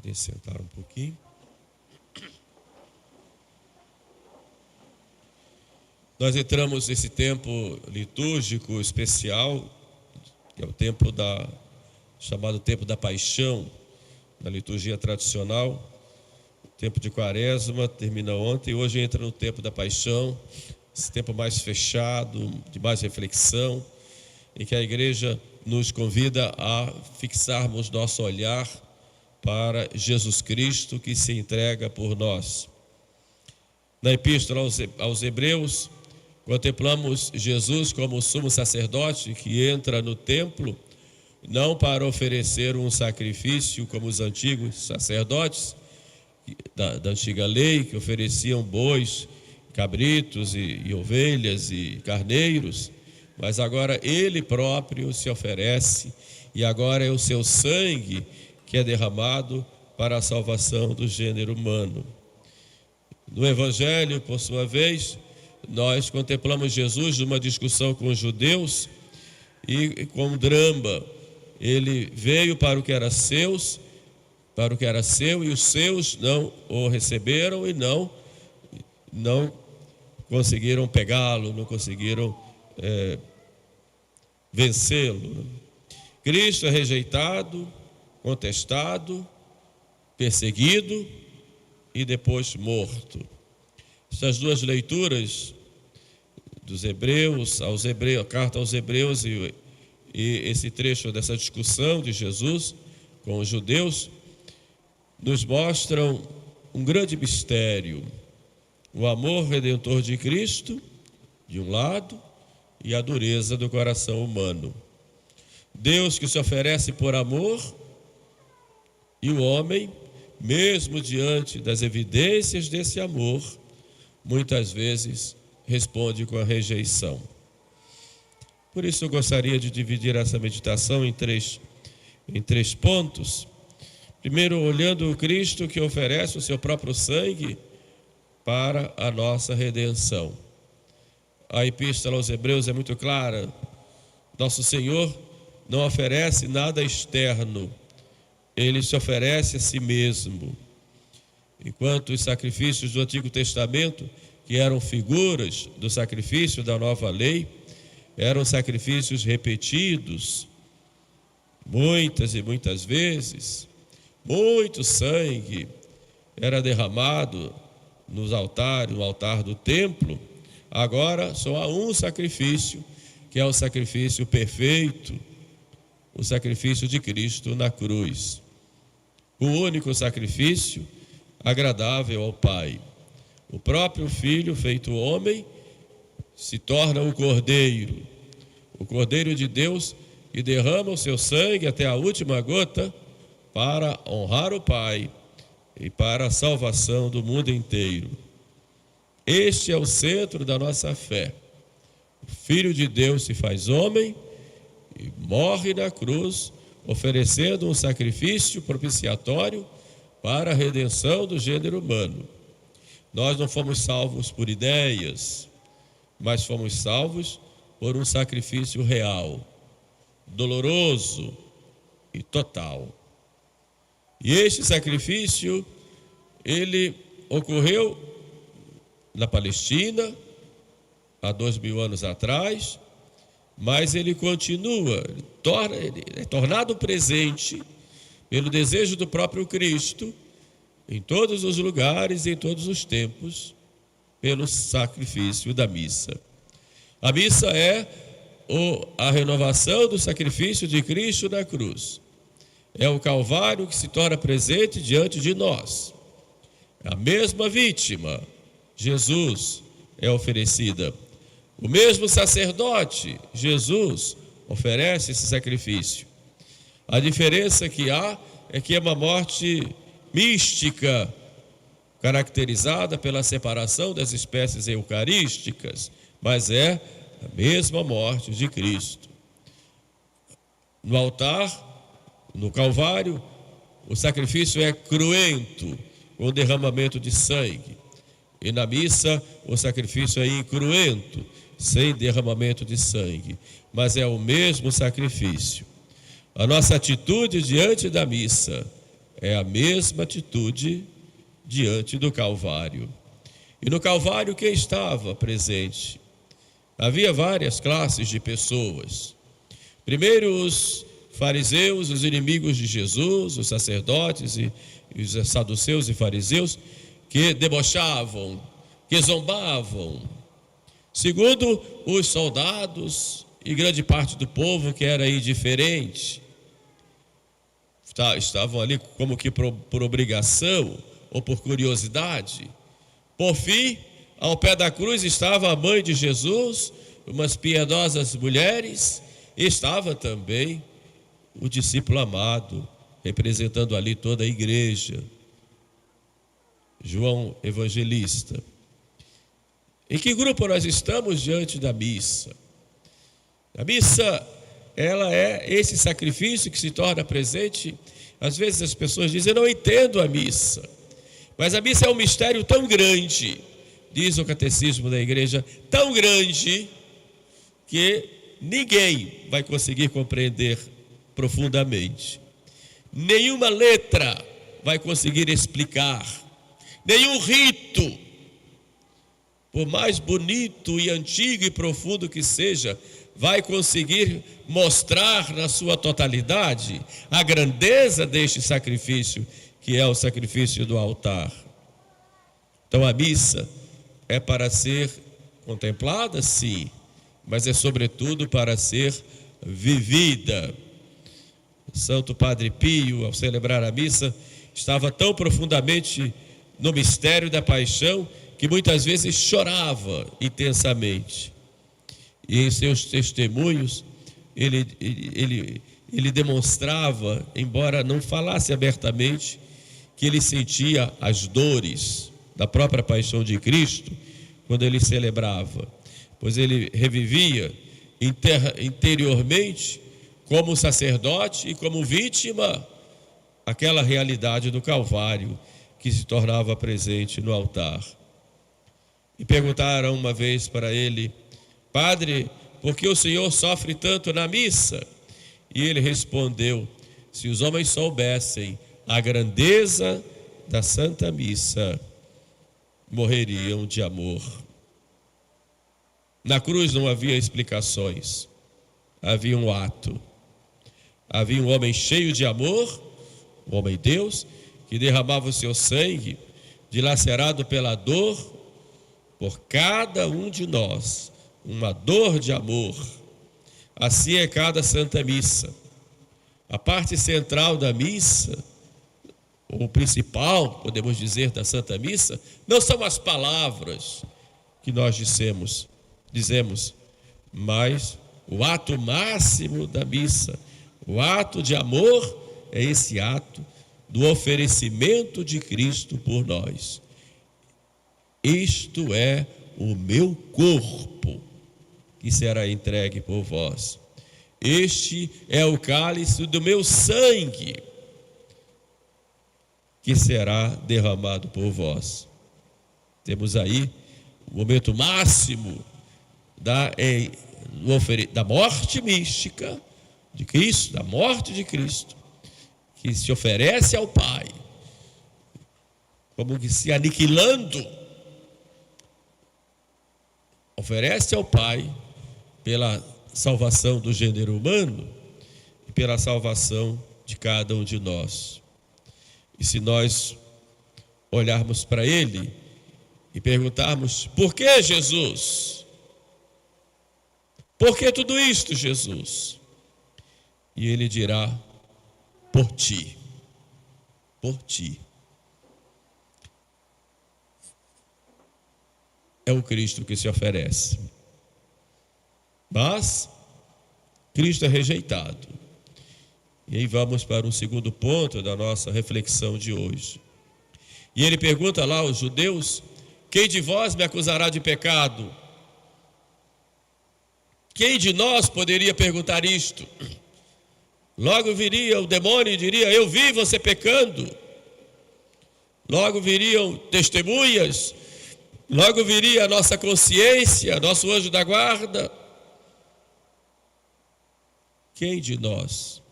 Podem sentar um pouquinho. Nós entramos nesse tempo litúrgico especial, que é o tempo chamado tempo da paixão, na liturgia tradicional. O tempo de Quaresma termina ontem e hoje entra no tempo da paixão, esse tempo mais fechado, de mais reflexão, em que a igreja nos convida a fixarmos nosso olhar para Jesus Cristo que se entrega por nós. Na epístola aos Hebreus, contemplamos Jesus como sumo sacerdote que entra no templo, não para oferecer um sacrifício como os antigos sacerdotes da antiga lei, que ofereciam bois, cabritos e ovelhas e carneiros, mas agora ele próprio se oferece e agora é o seu sangue que é derramado para a salvação do gênero humano. No Evangelho, por sua vez, nós contemplamos Jesus numa discussão com os judeus e com um drama. Ele veio para o que era seu e os seus não o receberam e não conseguiram pegá-lo, não conseguiram vencê-lo. Cristo é rejeitado, contestado, perseguido e depois morto. Essas duas leituras dos Hebreus, a carta aos Hebreus e esse trecho dessa discussão de Jesus com os judeus nos mostram um grande mistério: o amor redentor de Cristo de um lado e a dureza do coração humano. Deus que se oferece por amor e o homem, mesmo diante das evidências desse amor, muitas vezes responde com a rejeição. Por isso eu gostaria de dividir essa meditação em três pontos. Primeiro, olhando o Cristo que oferece o seu próprio sangue para a nossa redenção. A epístola aos Hebreus é muito clara. Nosso Senhor não oferece nada externo, Ele se oferece a si mesmo. Enquanto os sacrifícios do Antigo Testamento, que eram figuras do sacrifício da nova lei, eram sacrifícios repetidos, muitas e muitas vezes, muito sangue era derramado no altar do templo. Agora só há um sacrifício, que é o sacrifício perfeito, o sacrifício de Cristo na cruz. O único sacrifício agradável ao Pai. O próprio Filho, feito homem, se torna o Cordeiro de Deus, e derrama o seu sangue até a última gota para honrar o Pai e para a salvação do mundo inteiro. Este é o centro da nossa fé. O Filho de Deus se faz homem e morre na cruz, oferecendo um sacrifício propiciatório para a redenção do gênero humano. Nós não fomos salvos por ideias, mas fomos salvos por um sacrifício real, doloroso e total. E este sacrifício, ele ocorreu na Palestina, há 2000 anos atrás, mas ele continua, ele é tornado presente pelo desejo do próprio Cristo, em todos os lugares, em todos os tempos, pelo sacrifício da missa. A missa é a renovação do sacrifício de Cristo na cruz. É o Calvário que se torna presente diante de nós. A mesma vítima, Jesus, é oferecida. O mesmo sacerdote, Jesus, oferece esse sacrifício. A diferença que há é que é uma morte mística, caracterizada pela separação das espécies eucarísticas, mas é a mesma morte de Cristo. No altar, no Calvário, o sacrifício é cruento, com derramamento de sangue. E na missa, o sacrifício é incruento, sem derramamento de sangue. Mas é o mesmo sacrifício. A nossa atitude diante da missa é a mesma atitude diante do Calvário. E no Calvário quem estava presente? Havia várias classes de pessoas. Primeiro os fariseus, os inimigos de Jesus, os sacerdotes e os saduceus e fariseus, que debochavam, que zombavam. Segundo, os soldados e grande parte do povo que era indiferente. Estavam ali como que por obrigação ou por curiosidade. Por fim, ao pé da cruz estava a mãe de Jesus, umas piedosas mulheres, e estava também o discípulo amado, representando ali toda a igreja, João Evangelista. Em que grupo nós estamos diante da missa? A missa, ela é esse sacrifício que se torna presente. Às vezes as pessoas dizem, eu não entendo a missa. Mas a missa é um mistério tão grande, diz o catecismo da igreja, tão grande, que ninguém vai conseguir compreender profundamente. Nenhuma letra vai conseguir explicar, nenhum rito, por mais bonito e antigo e profundo que seja, vai conseguir mostrar na sua totalidade a grandeza deste sacrifício, que é o sacrifício do altar. Então a missa é para ser contemplada, sim, mas é sobretudo para ser vivida. Santo Padre Pio, ao celebrar a missa, estava tão profundamente no mistério da paixão que muitas vezes chorava intensamente. E em seus testemunhos ele demonstrava, embora não falasse abertamente, que ele sentia as dores da própria paixão de Cristo quando ele celebrava, pois ele revivia interiormente, como sacerdote e como vítima, aquela realidade do Calvário que se tornava presente no altar. E perguntaram uma vez para ele, Padre, por que o Senhor sofre tanto na missa? E ele respondeu, se os homens soubessem a grandeza da Santa Missa, morreriam de amor. Na cruz não havia explicações, havia um ato. Havia um homem cheio de amor, um homem Deus, que derramava o seu sangue, dilacerado pela dor, por cada um de nós, uma dor de amor. Assim é cada Santa Missa. A parte central da missa, o principal, podemos dizer, da Santa Missa, não são as palavras que nós dizemos, mas o ato máximo da missa, o ato de amor, é esse ato do oferecimento de Cristo por nós. Isto é o meu corpo, que será entregue por vós. Este é o cálice do meu sangue, que será derramado por vós. Temos aí o momento máximo da morte mística de Cristo, da morte de Cristo, que se oferece ao Pai, como que se aniquilando, oferece ao Pai pela salvação do gênero humano e pela salvação de cada um de nós. E se nós olharmos para Ele e perguntarmos, por que Jesus? Por que tudo isto, Jesus? E Ele dirá, por ti, por ti. É o Cristo que se oferece. Mas Cristo é rejeitado. E aí vamos para um segundo ponto da nossa reflexão de hoje. E ele pergunta lá aos judeus, quem de vós me acusará de pecado? Quem de nós poderia perguntar isto? Logo viria o demônio e diria, eu vi você pecando. Logo viriam testemunhas, logo viria a nossa consciência, nosso anjo da guarda. Quem de nós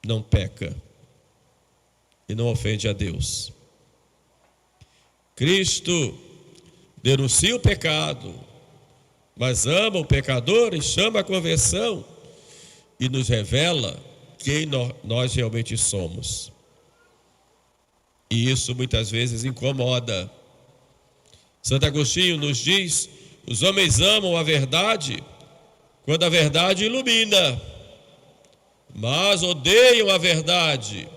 não peca? e não ofende a Deus. Cristo denuncia o pecado, mas ama o pecador e chama a conversão e nos revela quem nós realmente somos. E isso muitas vezes incomoda. Santo Agostinho nos diz: os homens amam a verdade quando a verdade ilumina, mas odeiam a verdade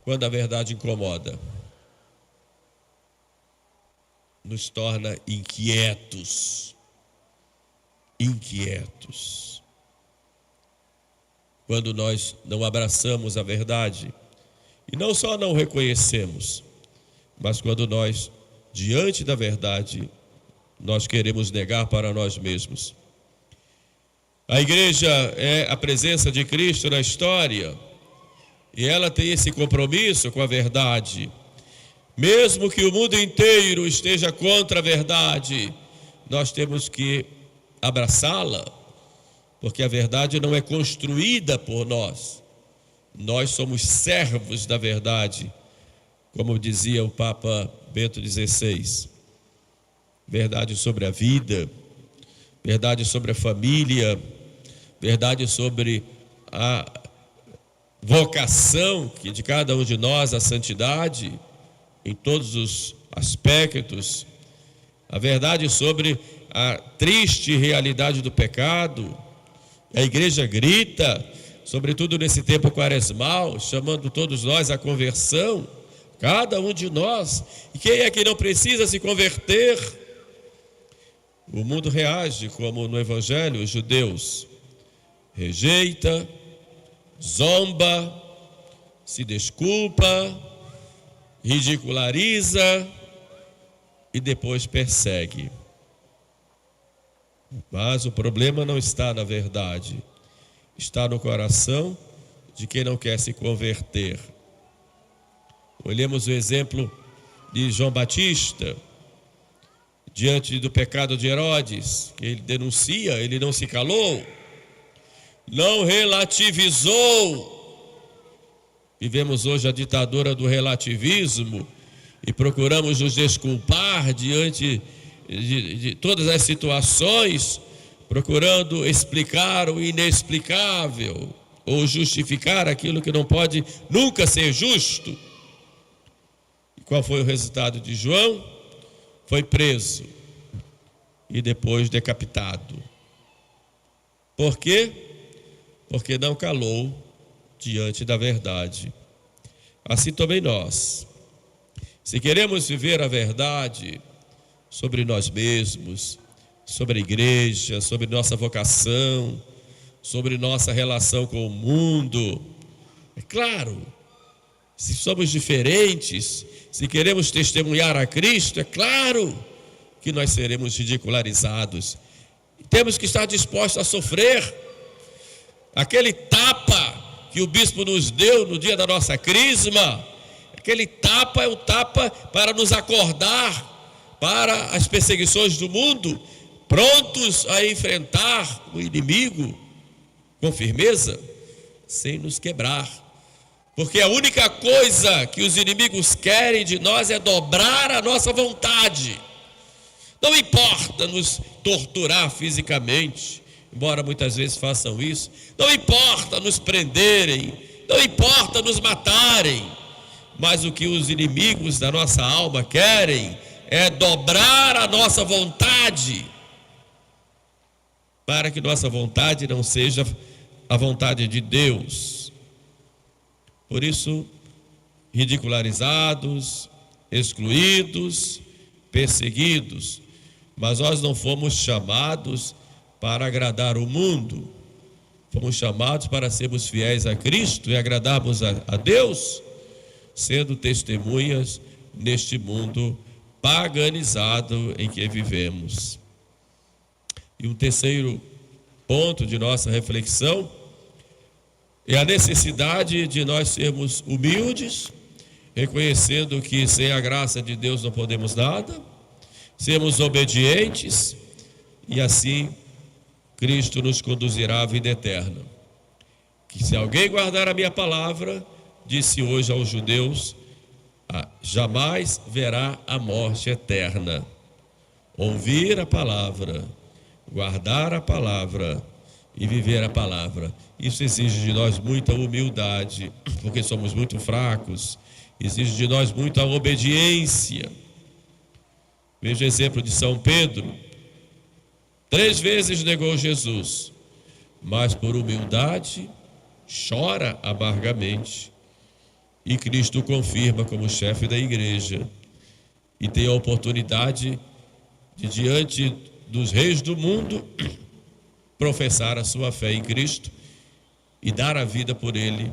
quando a verdade incomoda. Nos torna inquietos. Quando nós não abraçamos a verdade, e não só não reconhecemos, mas quando nós, diante da verdade, nós queremos negar para nós mesmos. A igreja é a presença de Cristo na história, e ela tem esse compromisso com a verdade. Mesmo que o mundo inteiro esteja contra a verdade, nós temos que abraçá-la, porque a verdade não é construída por nós. Nós somos servos da verdade, como dizia o Papa Bento XVI. Verdade sobre a vida, verdade sobre a família, verdade sobre a vocação que de cada um de nós, a santidade, em todos os aspectos, a verdade sobre a triste realidade do pecado. A igreja grita, sobretudo nesse tempo quaresmal, chamando todos nós à conversão, cada um de nós. E quem é que não precisa se converter? O mundo reage como no Evangelho: os judeus rejeita, zomba, se desculpa, ridiculariza e depois persegue. Mas o problema não está na verdade, está no coração de quem não quer se converter. Olhemos o exemplo de João Batista, diante do pecado de Herodes, que ele denuncia, ele não se calou, não relativizou. Vivemos hoje a ditadura do relativismo e procuramos nos desculpar diante de todas as situações, procurando explicar o inexplicável ou justificar aquilo que não pode nunca ser justo. E qual foi o resultado de João? Foi preso e depois decapitado. Por quê? Porque não calou diante da verdade. Assim também nós, se queremos viver a verdade sobre nós mesmos, sobre a igreja, sobre nossa vocação, sobre nossa relação com o mundo, é claro, se somos diferentes, se queremos testemunhar a Cristo, é claro que nós seremos ridicularizados. Temos que estar dispostos a sofrer aquele tapa que o bispo nos deu no dia da nossa crisma. Aquele tapa é o tapa para nos acordar para as perseguições do mundo, prontos a enfrentar o inimigo com firmeza, sem nos quebrar. Porque a única coisa que os inimigos querem de nós é dobrar a nossa vontade. Não importa nos torturar fisicamente, embora muitas vezes façam isso. Não importa nos prenderem, não importa nos matarem, mas o que os inimigos da nossa alma querem é dobrar a nossa vontade, para que nossa vontade não seja a vontade de Deus. Por isso, ridicularizados, excluídos, perseguidos, mas nós não fomos chamados para agradar o mundo, fomos chamados para sermos fiéis a Cristo e agradarmos a Deus, sendo testemunhas neste mundo paganizado em que vivemos. E um terceiro ponto de nossa reflexão é a necessidade de nós sermos humildes, reconhecendo que sem a graça de Deus não podemos nada, sermos obedientes e assim Cristo nos conduzirá à vida eterna. Que se alguém guardar a minha palavra, disse hoje aos judeus: jamais verá a morte eterna. Ouvir a palavra, guardar a palavra e viver a palavra. Isso exige de nós muita humildade, porque somos muito fracos. Exige de nós muita obediência. Veja o exemplo de São Pedro. 3 vezes negou Jesus, mas por humildade chora amargamente. E Cristo o confirma como chefe da igreja. E tem a oportunidade de, diante dos reis do mundo, professar a sua fé em Cristo e dar a vida por ele,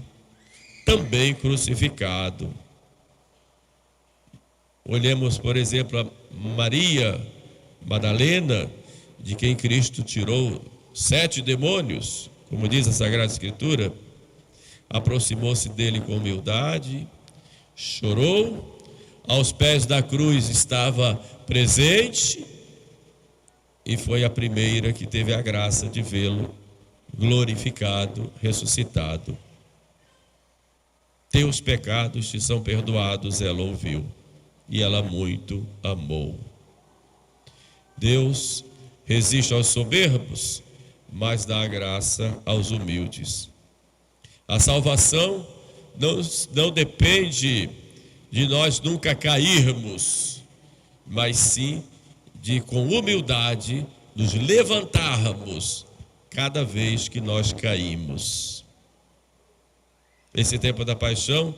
também crucificado. Olhemos, por exemplo, a Maria Madalena, de quem Cristo tirou 7 demônios, como diz a Sagrada Escritura. Aproximou-se dele com humildade, chorou, aos pés da cruz estava presente e foi a primeira que teve a graça de vê-lo glorificado, ressuscitado. Teus pecados te são perdoados, ela ouviu, e ela muito amou. Deus resiste aos soberbos, mas dá a graça aos humildes. A salvação não depende de nós nunca cairmos, mas sim de, com humildade, nos levantarmos cada vez que nós caímos. Nesse tempo da paixão,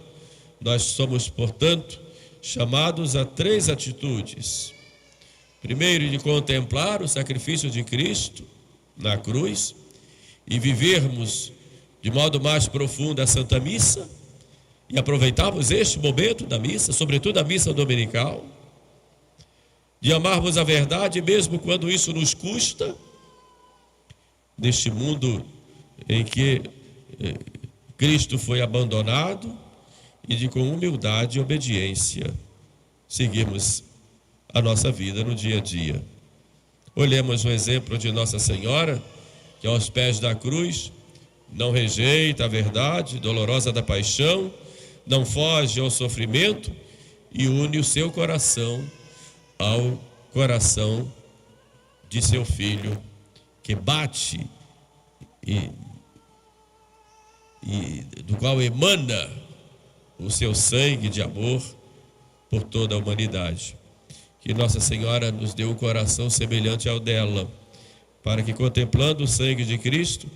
nós somos, portanto, chamados a 3 atitudes. Primeiro, de contemplar o sacrifício de Cristo na cruz e vivermos de modo mais profundo a Santa Missa e aproveitarmos este momento da missa, sobretudo a missa dominical, de amarmos a verdade mesmo quando isso nos custa, neste mundo em que Cristo foi abandonado, e de, com humildade e obediência, seguirmos a nossa vida no dia a dia. Olhemos o exemplo de Nossa Senhora, que aos pés da cruz não rejeita a verdade dolorosa da paixão, não foge ao sofrimento e une o seu coração ao coração de seu filho, que bate e do qual emana o seu sangue de amor por toda a humanidade. Que Nossa Senhora nos dê um coração semelhante ao dela, para que, contemplando o sangue de Cristo,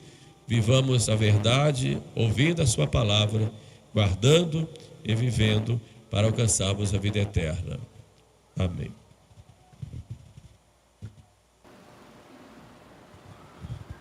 vivamos a verdade, ouvindo a sua palavra, guardando e vivendo para alcançarmos a vida eterna. Amém.